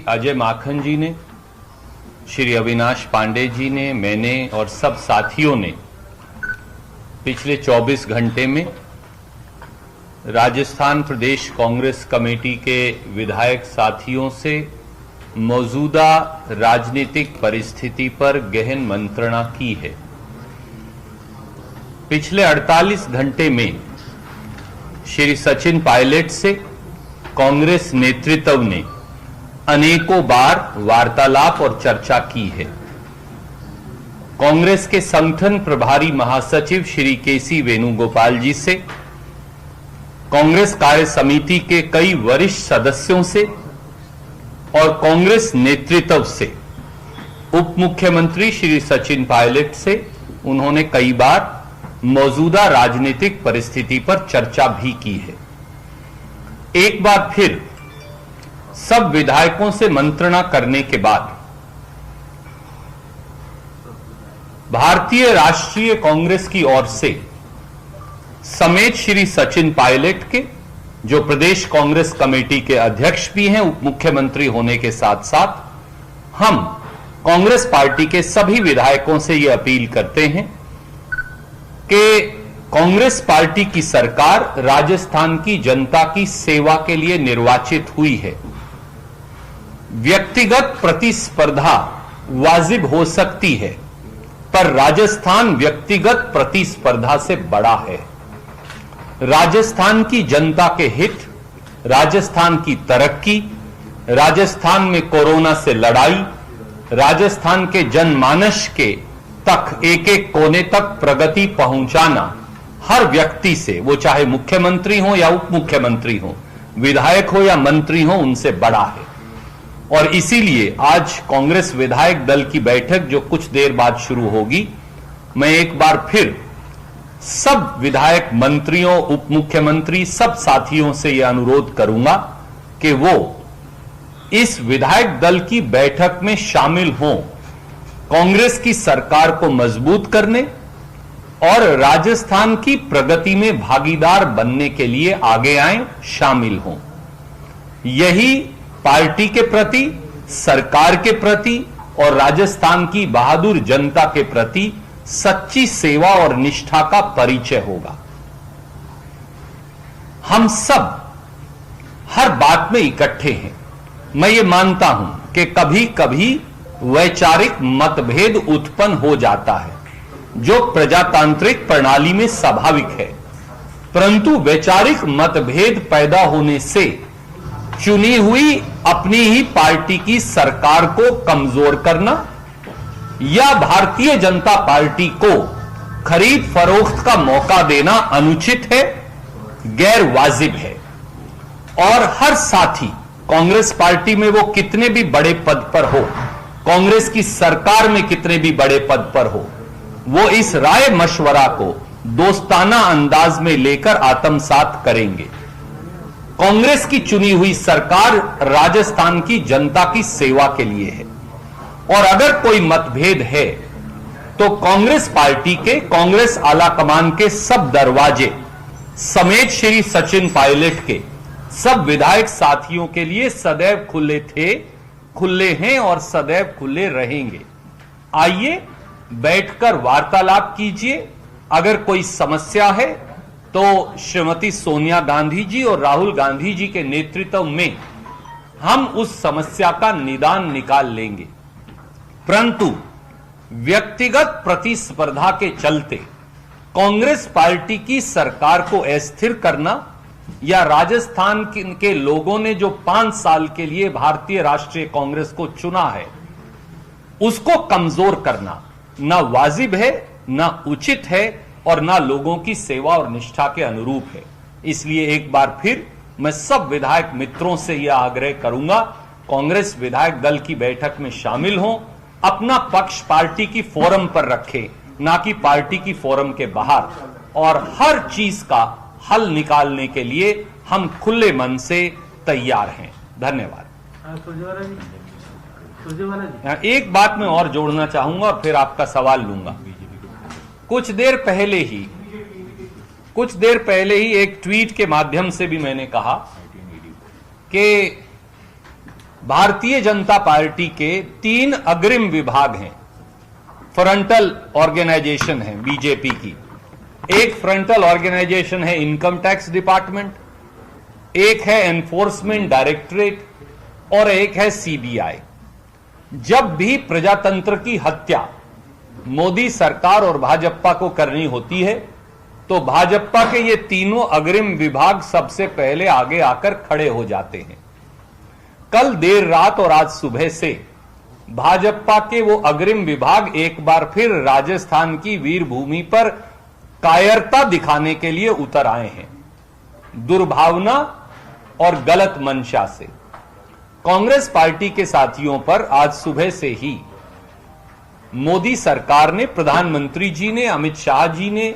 अजय माखन जी ने, श्री अविनाश पांडे जी ने, मैंने और सब साथियों ने पिछले 24 घंटे में राजस्थान प्रदेश कांग्रेस कमेटी के विधायक साथियों से मौजूदा राजनीतिक परिस्थिति पर गहन मंत्रणा की है। पिछले 48 घंटे में श्री सचिन पायलट से कांग्रेस नेतृत्व ने अनेकों बार वार्तालाप और चर्चा की है। कांग्रेस के संगठन प्रभारी महासचिव श्री केसी वेणुगोपाल जी से, कांग्रेस कार्य समिति के कई वरिष्ठ सदस्यों से और कांग्रेस नेतृत्व से, उप मुख्यमंत्री श्री सचिन पायलट से उन्होंने कई बार मौजूदा राजनीतिक परिस्थिति पर चर्चा भी की है। एक बार फिर सब विधायकों से मंत्रणा करने के बाद भारतीय राष्ट्रीय कांग्रेस की ओर से समेत श्री सचिन पायलट के, जो प्रदेश कांग्रेस कमेटी के अध्यक्ष भी हैं उप मुख्यमंत्री होने के साथ साथ, हम कांग्रेस पार्टी के सभी विधायकों से यह अपील करते हैं कि कांग्रेस पार्टी की सरकार राजस्थान की जनता की सेवा के लिए निर्वाचित हुई है। व्यक्तिगत प्रतिस्पर्धा वाजिब हो सकती है, पर राजस्थान व्यक्तिगत प्रतिस्पर्धा से बड़ा है। राजस्थान की जनता के हित, राजस्थान की तरक्की, राजस्थान में कोरोना से लड़ाई, राजस्थान के जनमानस के तक एक एक कोने तक प्रगति पहुंचाना हर व्यक्ति से, वो चाहे मुख्यमंत्री हो या उप मुख्यमंत्री हो, विधायक हो या मंत्री हो, उनसे बड़ा है। और इसीलिए आज कांग्रेस विधायक दल की बैठक जो कुछ देर बाद शुरू होगी, मैं एक बार फिर सब विधायक मंत्रियों, उप मुख्यमंत्री, सब साथियों से यह अनुरोध करूंगा कि वो इस विधायक दल की बैठक में शामिल हों, कांग्रेस की सरकार को मजबूत करने और राजस्थान की प्रगति में भागीदार बनने के लिए आगे आएं, शामिल हों। यही पार्टी के प्रति, सरकार के प्रति और राजस्थान की बहादुर जनता के प्रति सच्ची सेवा और निष्ठा का परिचय होगा। हम सब हर बात में इकट्ठे हैं। मैं ये मानता हूं कि कभी कभी वैचारिक मतभेद उत्पन्न हो जाता है, जो प्रजातांत्रिक प्रणाली में स्वाभाविक है, परंतु वैचारिक मतभेद पैदा होने से चुनी हुई अपनी ही पार्टी की सरकार को कमजोर करना या भारतीय जनता पार्टी को खरीद फरोख्त का मौका देना अनुचित है, गैर वाजिब है। और हर साथी कांग्रेस पार्टी में वो कितने भी बड़े पद पर हो, कांग्रेस की सरकार में कितने भी बड़े पद पर हो, वो इस राय मशवरा को दोस्ताना अंदाज में लेकर आत्मसात करेंगे। कांग्रेस की चुनी हुई सरकार राजस्थान की जनता की सेवा के लिए है, और अगर कोई मतभेद है तो कांग्रेस पार्टी के, कांग्रेस आलाकमान के सब दरवाजे समेत श्री सचिन पायलट के सब विधायक साथियों के लिए सदैव खुले थे, खुले हैं और सदैव खुले रहेंगे। आइए बैठकर वार्तालाप कीजिए। अगर कोई समस्या है तो श्रीमती सोनिया गांधी जी और राहुल गांधी जी के नेतृत्व में हम उस समस्या का निदान निकाल लेंगे। परंतु व्यक्तिगत प्रतिस्पर्धा के चलते कांग्रेस पार्टी की सरकार को अस्थिर करना या राजस्थान के लोगों ने जो 5 साल के लिए भारतीय राष्ट्रीय कांग्रेस को चुना है, उसको कमजोर करना ना वाजिब है, ना उचित है और ना लोगों की सेवा और निष्ठा के अनुरूप है। इसलिए एक बार फिर मैं सब विधायक मित्रों से यह आग्रह करूंगा, कांग्रेस विधायक दल की बैठक में शामिल हों, अपना पक्ष पार्टी की फोरम पर रखें, ना कि पार्टी की फोरम के बाहर, और हर चीज का हल निकालने के लिए हम खुले मन से तैयार हैं। धन्यवाद। एक बात मैं और जोड़ना चाहूंगा और फिर आपका सवाल लूंगा। कुछ देर पहले ही एक ट्वीट के माध्यम से भी मैंने कहा कि भारतीय जनता पार्टी के 3 अग्रिम विभाग हैं, फ्रंटल ऑर्गेनाइजेशन है बीजेपी की। एक फ्रंटल ऑर्गेनाइजेशन है इनकम टैक्स डिपार्टमेंट, एक है एनफोर्समेंट डायरेक्टरेट और एक है सीबीआई। जब भी प्रजातंत्र की हत्या मोदी सरकार और भाजपा को करनी होती है तो भाजपा के ये तीनों अग्रिम विभाग सबसे पहले आगे आकर खड़े हो जाते हैं। कल देर रात और आज सुबह से भाजपा के वो अग्रिम विभाग एक बार फिर राजस्थान की वीरभूमि पर कायरता दिखाने के लिए उतर आए हैं, दुर्भावना और गलत मंशा से। कांग्रेस पार्टी के साथियों पर आज सुबह से ही मोदी सरकार ने, प्रधानमंत्री जी ने, अमित शाह जी ने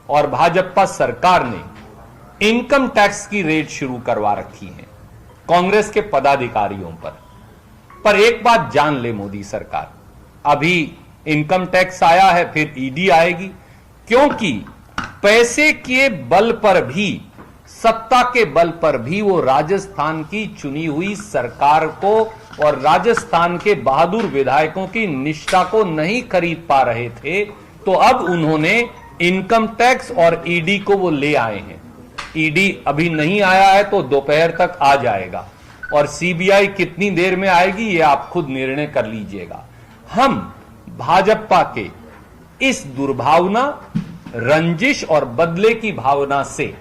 और भाजपा सरकार ने इनकम टैक्स की रेड शुरू करवा रखी है कांग्रेस के पदाधिकारियों पर एक बात जान ले मोदी सरकार, अभी इनकम टैक्स आया है, फिर ईडी आएगी, क्योंकि पैसे के बल पर भी, सत्ता के बल पर भी वो राजस्थान की चुनी हुई सरकार को और राजस्थान के बहादुर विधायकों की निष्ठा को नहीं खरीद पा रहे थे, तो अब उन्होंने इनकम टैक्स और ईडी को वो ले आए हैं। ईडी अभी नहीं आया है तो दोपहर तक आ जाएगा और सीबीआई कितनी देर में आएगी ये आप खुद निर्णय कर लीजिएगा। हम भाजपा के इस दुर्भावना, रंजिश और बदले की भावना से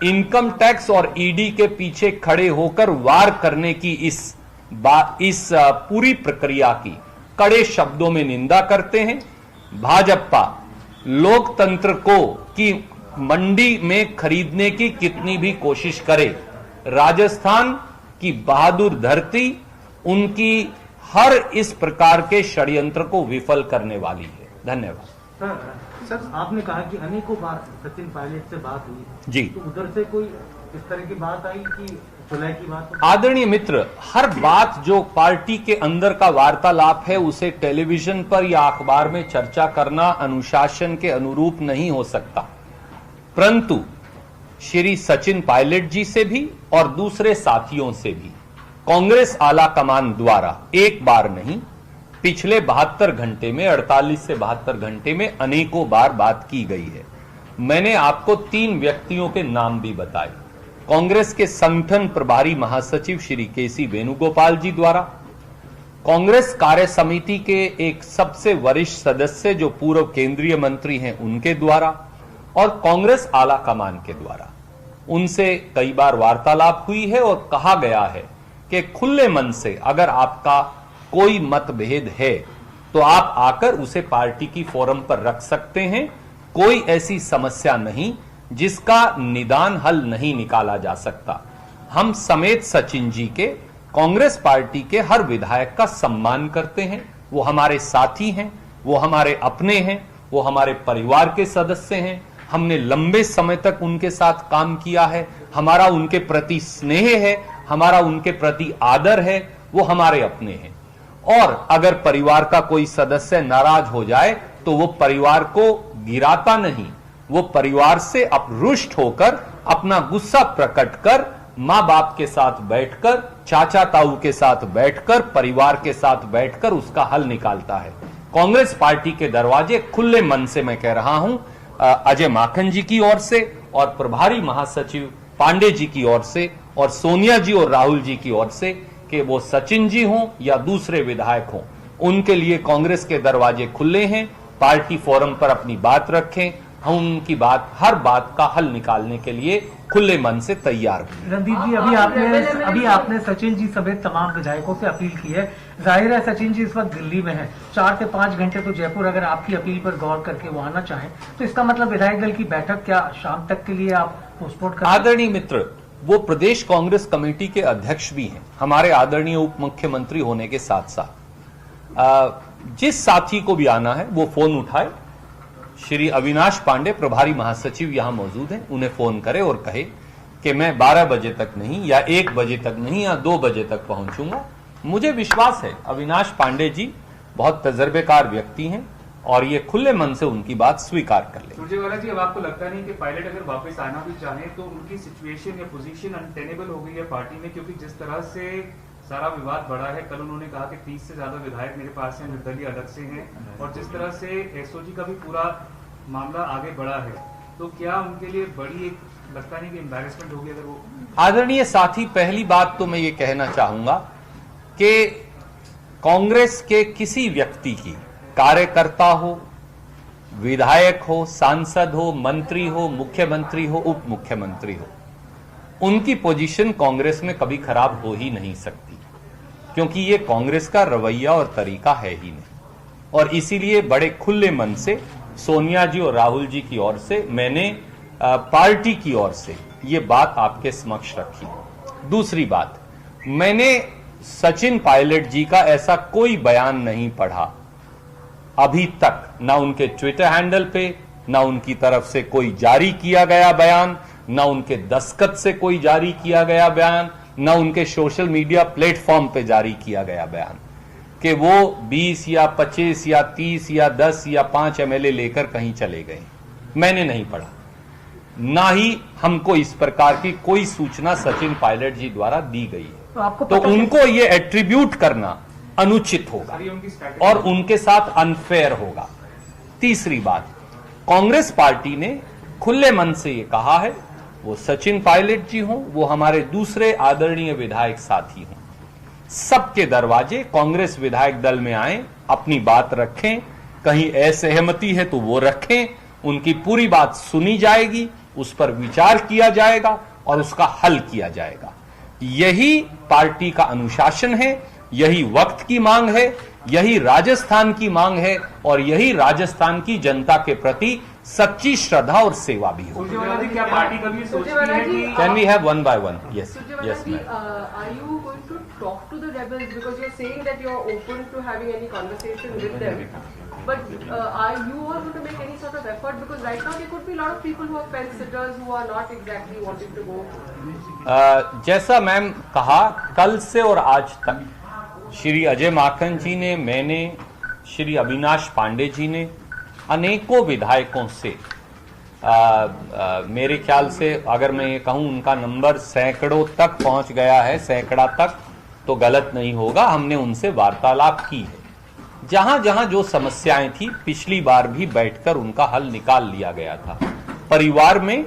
इनकम टैक्स और ईडी के पीछे खड़े होकर वार करने की इस पूरी प्रक्रिया की कड़े शब्दों में निंदा करते हैं। भाजपा लोकतंत्र को की मंडी में खरीदने की कितनी भी कोशिश करे, राजस्थान की बहादुर धरती उनकी हर इस प्रकार के षड्यंत्र को विफल करने वाली है। धन्यवाद। सर, आपने कहा कि अनेकों बार सचिन पायलट से बात हुई जी, तो उधर से कोई इस तरह की बात आई कि सुलह की बात? आदरणीय मित्र, हर बात जो पार्टी के अंदर का वार्तालाप है उसे टेलीविजन पर या अखबार में चर्चा करना अनुशासन के अनुरूप नहीं हो सकता, परंतु श्री सचिन पायलट जी से भी और दूसरे साथियों से भी कांग्रेस आला कमान द्वारा एक बार नहीं, पिछले 72 घंटे में, 48 से 72 घंटे में अनेकों बार बात की गई है। मैंने आपको 3 व्यक्तियों के नाम भी बताए। कांग्रेस के संगठन प्रभारी महासचिव श्री केसी वेणुगोपाल जी द्वारा, कांग्रेस कार्य समिति के एक सबसे वरिष्ठ सदस्य जो पूर्व केंद्रीय मंत्री हैं उनके द्वारा और कांग्रेस आला कमान के द्वारा उनसे कई बार वार्तालाप हुई है और कहा गया है कि खुले मन से अगर आपका कोई मतभेद है तो आप आकर उसे पार्टी की फोरम पर रख सकते हैं। कोई ऐसी समस्या नहीं जिसका निदान हल नहीं निकाला जा सकता। हम समेत सचिन जी के, कांग्रेस पार्टी के हर विधायक का सम्मान करते हैं। वो हमारे साथी हैं, वो हमारे अपने हैं, वो हमारे परिवार के सदस्य हैं। हमने लंबे समय तक उनके साथ काम किया है। हमारा उनके प्रति स्नेह है, हमारा उनके प्रति आदर है, वो हमारे अपने हैं। और अगर परिवार का कोई सदस्य नाराज हो जाए तो वो परिवार को गिराता नहीं, वो परिवार से रुष्ट होकर अपना गुस्सा प्रकट कर मां बाप के साथ बैठकर, चाचा ताऊ के साथ बैठकर, परिवार के साथ बैठकर उसका हल निकालता है। कांग्रेस पार्टी के दरवाजे खुले मन से, मैं कह रहा हूं, अजय माखन जी की ओर से और प्रभारी महासचिव पांडे जी की ओर से और सोनिया जी और राहुल जी की ओर से, कि वो सचिन जी हों या दूसरे विधायक हों, उनके लिए कांग्रेस के दरवाजे खुले हैं। पार्टी फोरम पर अपनी बात रखें, हम उनकी बात, हर बात का हल निकालने के लिए खुले मन से तैयार हैं। रणदीप जी, अभी आपने सचिन जी समेत तमाम विधायकों से अपील की है। जाहिर है सचिन जी इस वक्त दिल्ली में है, 4 से 5 घंटे तो जयपुर अगर आपकी अपील पर गौर करके वो आना चाहें तो इसका मतलब विधायक दल की बैठक क्या शाम तक के लिए आप पोस्टपोन कर? आदरणीय मित्र, वो प्रदेश कांग्रेस कमेटी के अध्यक्ष भी हैं, हमारे आदरणीय उप मुख्यमंत्री होने के साथ साथ। जिस साथी को भी आना है वो फोन उठाए। श्री अविनाश पांडे प्रभारी महासचिव यहां मौजूद हैं, उन्हें फोन करे और कहे कि मैं 12 बजे तक नहीं या 1 बजे तक नहीं या 2 बजे तक पहुंचूंगा। मुझे विश्वास है अविनाश पांडे जी बहुत तजर्बेकार व्यक्ति हैं और ये खुले मन से उनकी बात स्वीकार कर ले। सुरजेवाला जी, अब आपको लगता नहीं कि पायलट अगर वापस आना भी चाहे तो उनकी सिचुएशन या पोजीशन अनटेनेबल हो गई है पार्टी में, क्योंकि जिस तरह से सारा विवाद बढ़ा है। कल उन्होंने कहा कि 30 से ज्यादा विधायक मेरे पास हैं, निर्दलीय अलग से हैं, और जिस तरह से एसओजी का भी पूरा मामला आगे बढ़ा है, तो क्या उनके लिए बड़ी एक लगता नहीं कि एम्बैरेसमेंट होगी अगर वो। आदरणीय साथी, पहली बात तो मैं ये कहना चाहूंगा कि कांग्रेस के किसी व्यक्ति की, कार्यकर्ता हो, विधायक हो, सांसद हो, मंत्री हो, मुख्यमंत्री हो, उप मुख्यमंत्री हो, उनकी पोजीशन कांग्रेस में कभी खराब हो ही नहीं सकती, क्योंकि ये कांग्रेस का रवैया और तरीका है ही नहीं। और इसीलिए बड़े खुले मन से सोनिया जी और राहुल जी की ओर से मैंने पार्टी की ओर से ये बात आपके समक्ष रखी। दूसरी बात, मैंने सचिन पायलट जी का ऐसा कोई बयान नहीं पढ़ा अभी तक, ना उनके ट्विटर हैंडल पे, ना उनकी तरफ से कोई जारी किया गया बयान, ना उनके दस्तखत से कोई जारी किया गया बयान, ना उनके सोशल मीडिया प्लेटफॉर्म पे जारी किया गया बयान कि वो 20 या 25 या 30 या 10 या 5 एमएलए लेकर कहीं चले गए। मैंने नहीं पढ़ा, ना ही हमको इस प्रकार की कोई सूचना सचिन पायलट जी द्वारा दी गई है। तो उनको ये एट्रीब्यूट करना अनुचित होगा और उनके साथ अनफेयर होगा। तीसरी बात, कांग्रेस पार्टी ने खुले मन से ये कहा है, वो सचिन पायलट जी हों, वो हमारे दूसरे आदरणीय विधायक साथी हों, सबके दरवाजे कांग्रेस विधायक दल में आए, अपनी बात रखें, कहीं असहमति है तो वो रखें, उनकी पूरी बात सुनी जाएगी, उस पर विचार किया जाएगा और उसका हल किया जाएगा। यही पार्टी का अनुशासन है, यही वक्त की मांग है, यही राजस्थान की मांग है और यही राजस्थान की जनता के प्रति सच्ची श्रद्धा और सेवा भी हो। क्या पार्टी कभी सोचती है कि can we have one by one? Yes yes ma'am. Are you going to talk to the rebels because you're saying that you're open to having any conversation with them? But are you all going to make any sort of effort? Because right now there could be a lot of people who are fence sitters who are not exactly wanting to go. जैसा ma'am कहा, कल से और आज तक श्री अजय माखन जी ने, मैंने, श्री अविनाश पांडे जी ने अनेकों विधायकों से मेरे ख्याल से अगर मैं ये कहूं उनका नंबर सैकड़ों तक पहुंच गया है, सैकड़ा तक तो गलत नहीं होगा, हमने उनसे वार्तालाप की है। जहां जहां जो समस्याएं थी पिछली बार भी बैठकर उनका हल निकाल लिया गया था। परिवार में,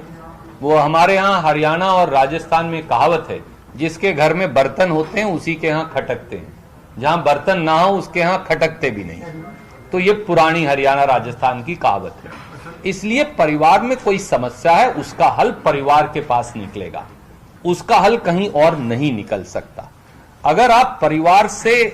वो हमारे यहाँ हरियाणा और राजस्थान में कहावत है, जिसके घर में बर्तन होते हैं उसी के यहाँ खटकते हैं, जहां बर्तन ना हो उसके यहाँ खटकते भी नहीं। तो ये पुरानी हरियाणा राजस्थान की कहावत है। इसलिए परिवार में कोई समस्या है, उसका हल परिवार के पास निकलेगा, उसका हल कहीं और नहीं निकल सकता। अगर आप परिवार से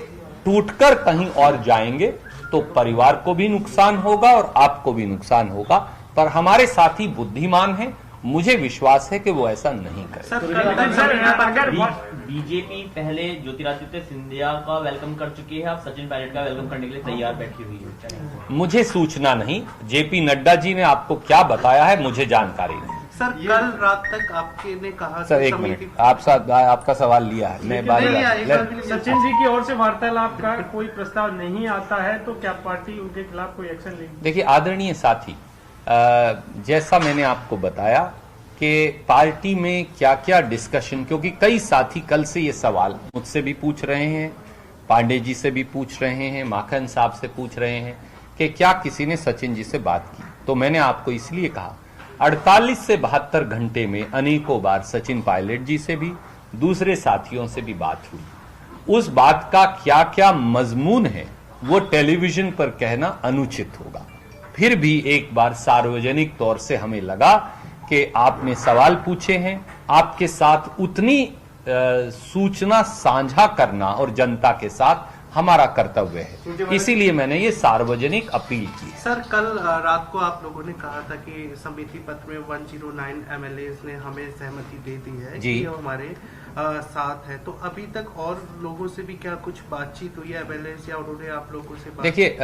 टूटकर कहीं और जाएंगे तो परिवार को भी नुकसान होगा और आपको भी नुकसान होगा। पर हमारे साथी बुद्धिमान हैं, मुझे विश्वास है कि वो ऐसा नहीं करेंगे। बीजेपी पहले ज्योतिरादित्य सिंधिया का वेलकम कर चुकी है, अब सचिन पायलट का वेलकम करने के लिए तैयार बैठी हुई है। मुझे सूचना नहीं, जेपी नड्डा जी ने आपको क्या बताया है मुझे जानकारी नहीं। सर, कल रात तक आपके ने कहा, सर एक मिनट, आपका सवाल लिया है, मैं सचिन जी की ओर से वार्तालाप का कोई प्रस्ताव नहीं आता है तो क्या पार्टी उनके खिलाफ कोई एक्शन लेगी? देखिए आदरणीय साथी, जैसा मैंने आपको बताया कि पार्टी में क्या क्या डिस्कशन, क्योंकि कई साथी कल से ये सवाल मुझसे भी पूछ रहे हैं, पांडे जी से भी पूछ रहे हैं, माखन साहब से पूछ रहे हैं कि क्या किसी ने सचिन जी से बात की। तो मैंने आपको इसलिए कहा 48 से 72 घंटे में अनेकों बार सचिन पायलट जी से भी, दूसरे साथियों से भी बात हुई। उस बात का क्या क्या मजमून है वो टेलीविजन पर कहना अनुचित होगा। फिर भी एक बार सार्वजनिक तौर से हमें लगा कि आपने सवाल पूछे हैं, आपके साथ उतनी सूचना साझा करना और जनता के साथ हमारा कर्तव्य है, इसीलिए मैंने ये सार्वजनिक अपील की। सर, कल रात को आप लोगों ने कहा था कि समिति पत्र में 109 एमएलए ने हमें सहमति दे दी है जी, कि हमारे साथ है। तो अभी तक और लोगों से भी क्या कुछ बातचीत हुई है एमएलए या उन्होंने आप लोगों से? देखिए